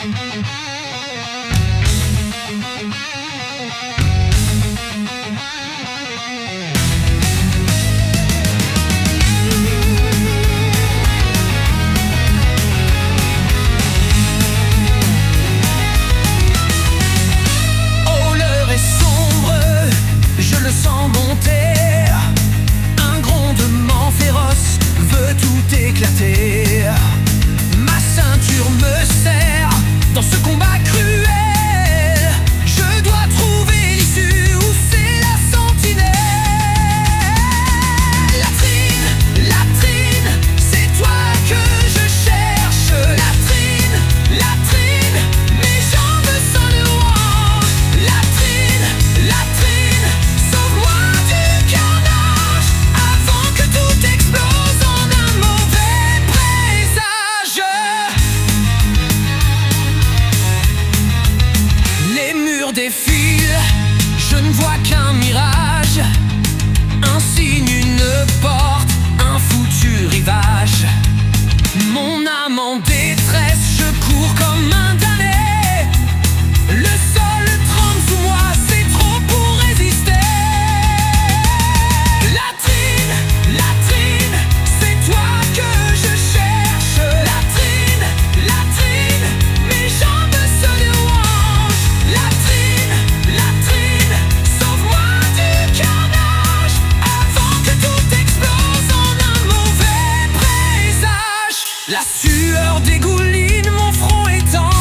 Oh, l'heure est sombre, je le sens monter. Un grondement féroce veut tout éclater. Ma ceinture me serre dans ce combat cruel. Je dois trouver l'issue où c'est la sentinelle. Latrine, c'est toi que je cherche. Latrine, mes jambes sont louanges. Latrine, sauve-moi du carnage avant que tout explose en un mauvais présage. Les murs défilent, je ne vois qu'un mirage. Un signe, une porte, un foutu rivage. Mon âme en détresse, je cours comme un damné. Le sol tremble sous moi, c'est trop pour résister. Latrine, c'est toi que je cherche. Latrine, mes jambes se louangent. Latrine, sauve-moi du carnage avant que tout explose en un mauvais présage. La sueur dégouline, mon front est en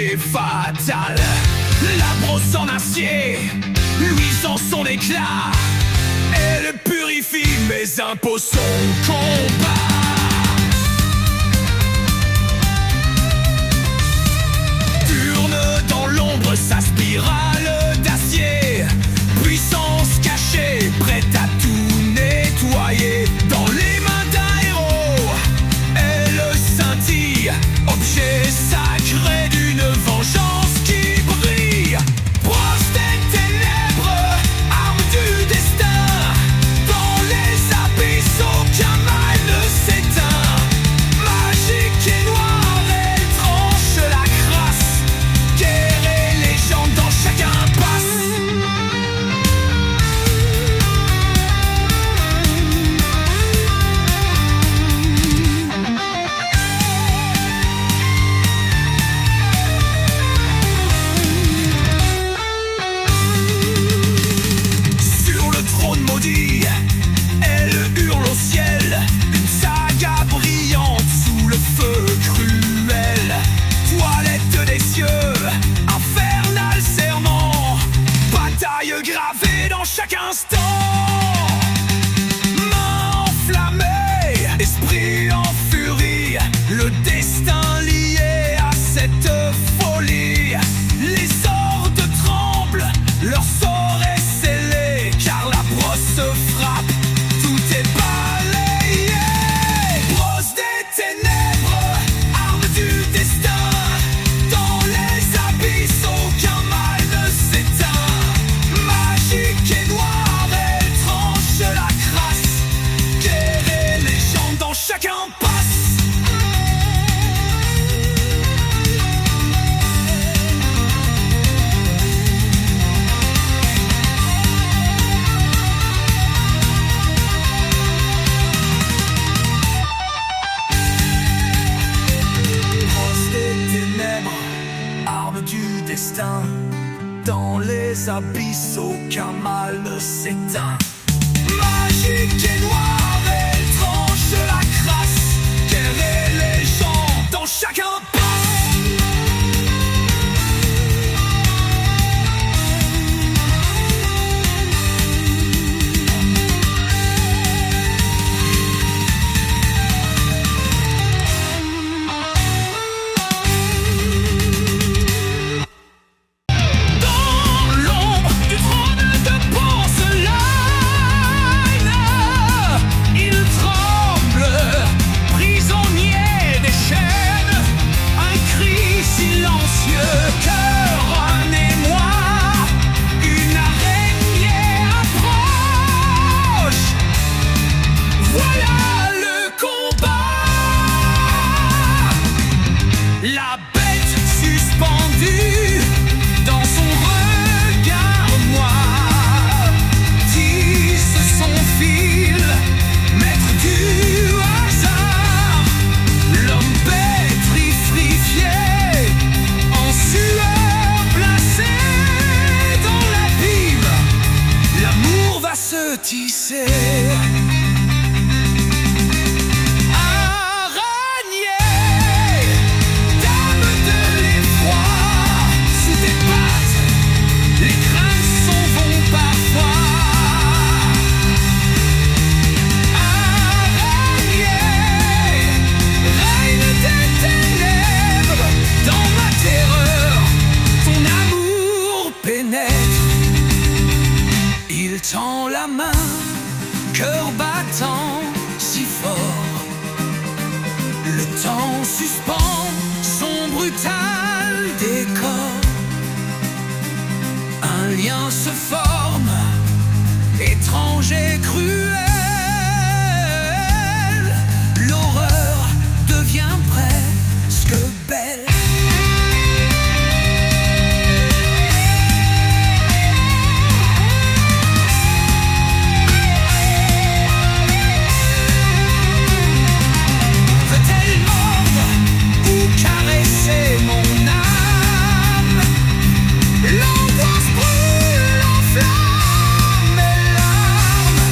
est fatale. La brosse en acier, luisant son éclat, elle purifie mes impôts, son combat. Tourne dans l'ombre sa spirale d'acier, puissance cachée, prête à tout nettoyer. Dans les mains d'un héros, elle scintille, objet sacré d'une vengeance qui brille. Brosse des ténèbres, arme du destin, dans les abysses aucun mal ne s'éteint. Magique et noire, elle tranche la crasse, guerre et légende dans chacun passe. Sur le trône maudit, elle hurle au ciel, une saga brillante sous le feu cruel. Toilette des cieux, infernal serment, bataille gravée dans chaque instant. Main enflammée, esprit en furie, le destin lié à cette folie. Les hordes tremblent, leur sort est scellé, car la brosse frappe, tout est balayé. Brosse des ténèbres, arme du destin, dans les abysses aucun mal ne s'éteint. Magique et noire, elle tranche la crasse, guerre et légende dans chacun passe. Brosse des ténèbres, arme du destin, dans les abysses aucun mal ne s'éteint. Magique et noire, elle tranche la crasse, guerre et légende dans chacun passe. Dans l'ombre du trône de porcelaine, il tremble, prisonnier des chaînes. Un cri silencieux, cœur en émoi, une araignée approche. Voilà le combat. La bête suspendue dans son regard noir tisse son fil, maître du hasard. L'homme pétrifié, en sueur placé dans l'abîme, l'amour va se tisser. Araignée, dame de l'effroi, sous tes pattes, les craintes s'en vont parfois. Araignée, reine des ténèbres, dans ma terreur, ton amour pénètre. Il tend la main, cœur battant si fort. Le temps suspend son brutal décor. Un lien se forme, étrange et cruel. L'horreur devient presque belle. Veut-elle mordre ou caresser mon âme? L'angoisse brûle en flammes et larmes.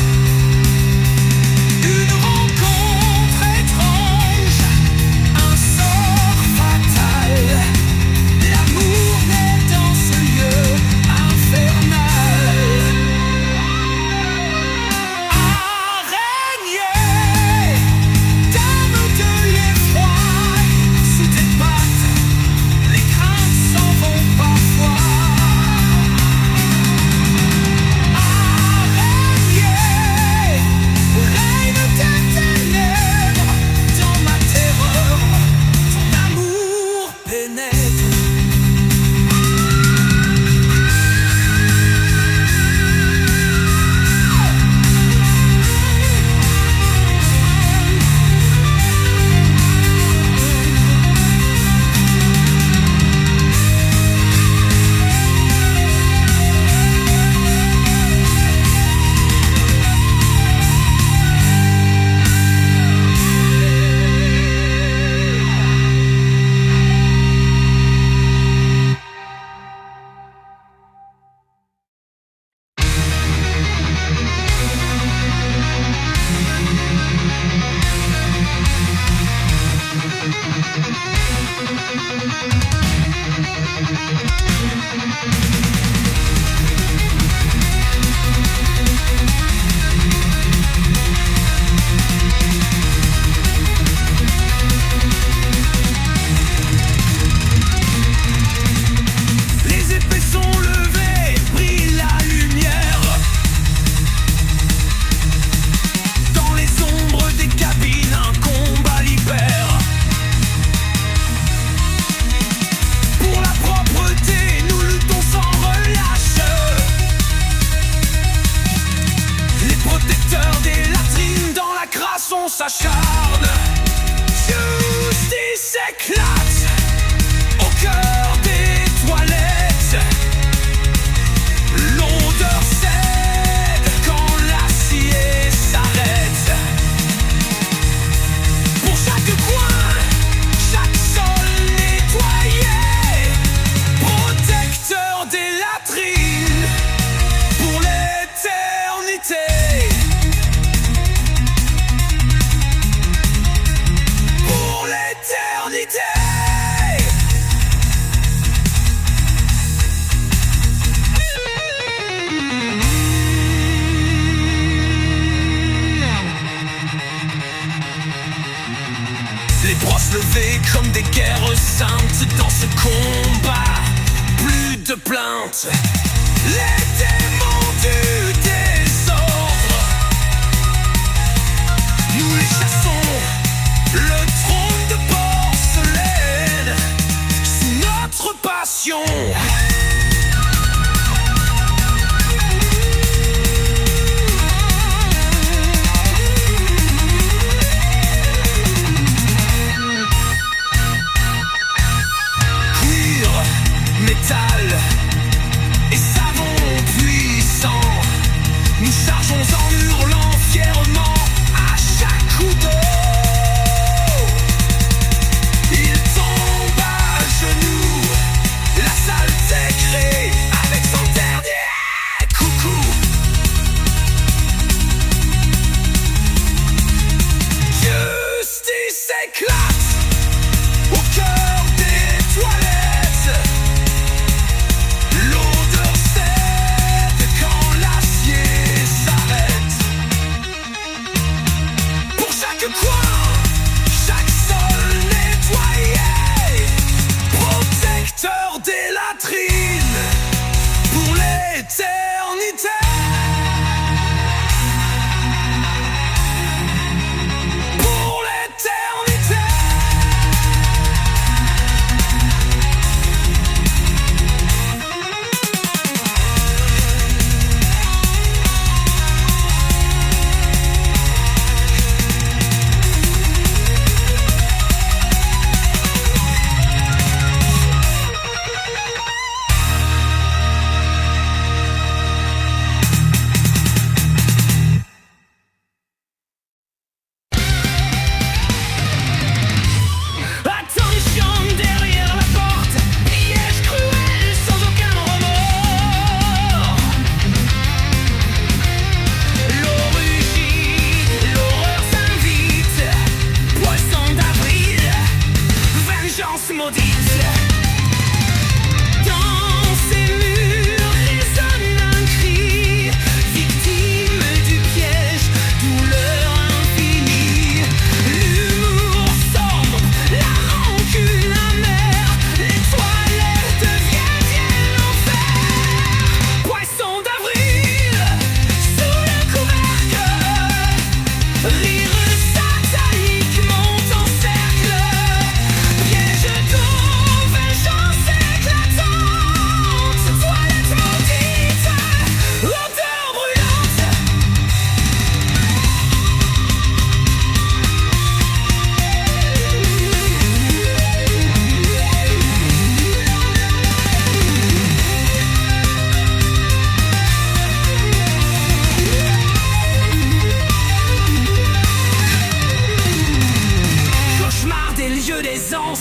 On s'acharne, justice éclate au cœur des toilettes. L'odeur cède quand l'acier s'arrête. Pour chaque coin, chaque sol nettoyé, protecteur des latrines pour l'éternité. Les brosses levées comme des guerres saintes dans ce combat. Plus de plaintes. Les démons du désordre, nous les chassons. Le trône de porcelaine, c'est notre passion. Métal et savon puissant, nous chargeons en hurlant fièrement à chaque coup d'eau. Il tombe à genoux, la saleté crée avec son dernier coucou. Justice éclate au cœur des toilettes. Chaque sol nettoyé, protecteur des latrines pour l'éternité. Pour l'éternité.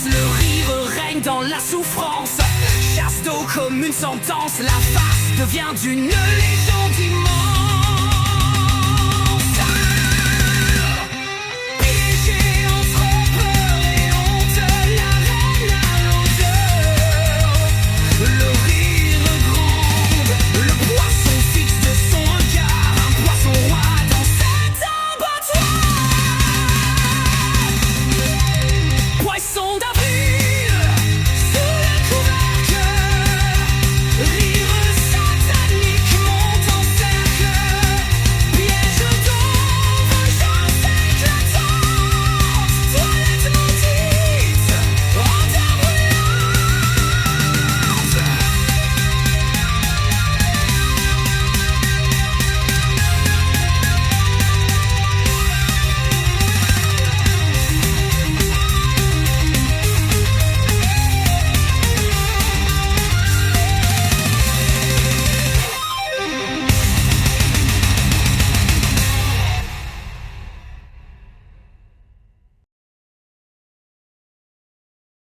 Le rire règne dans la souffrance. Chasse d'eau comme une sentence. La farce devient une légende immense.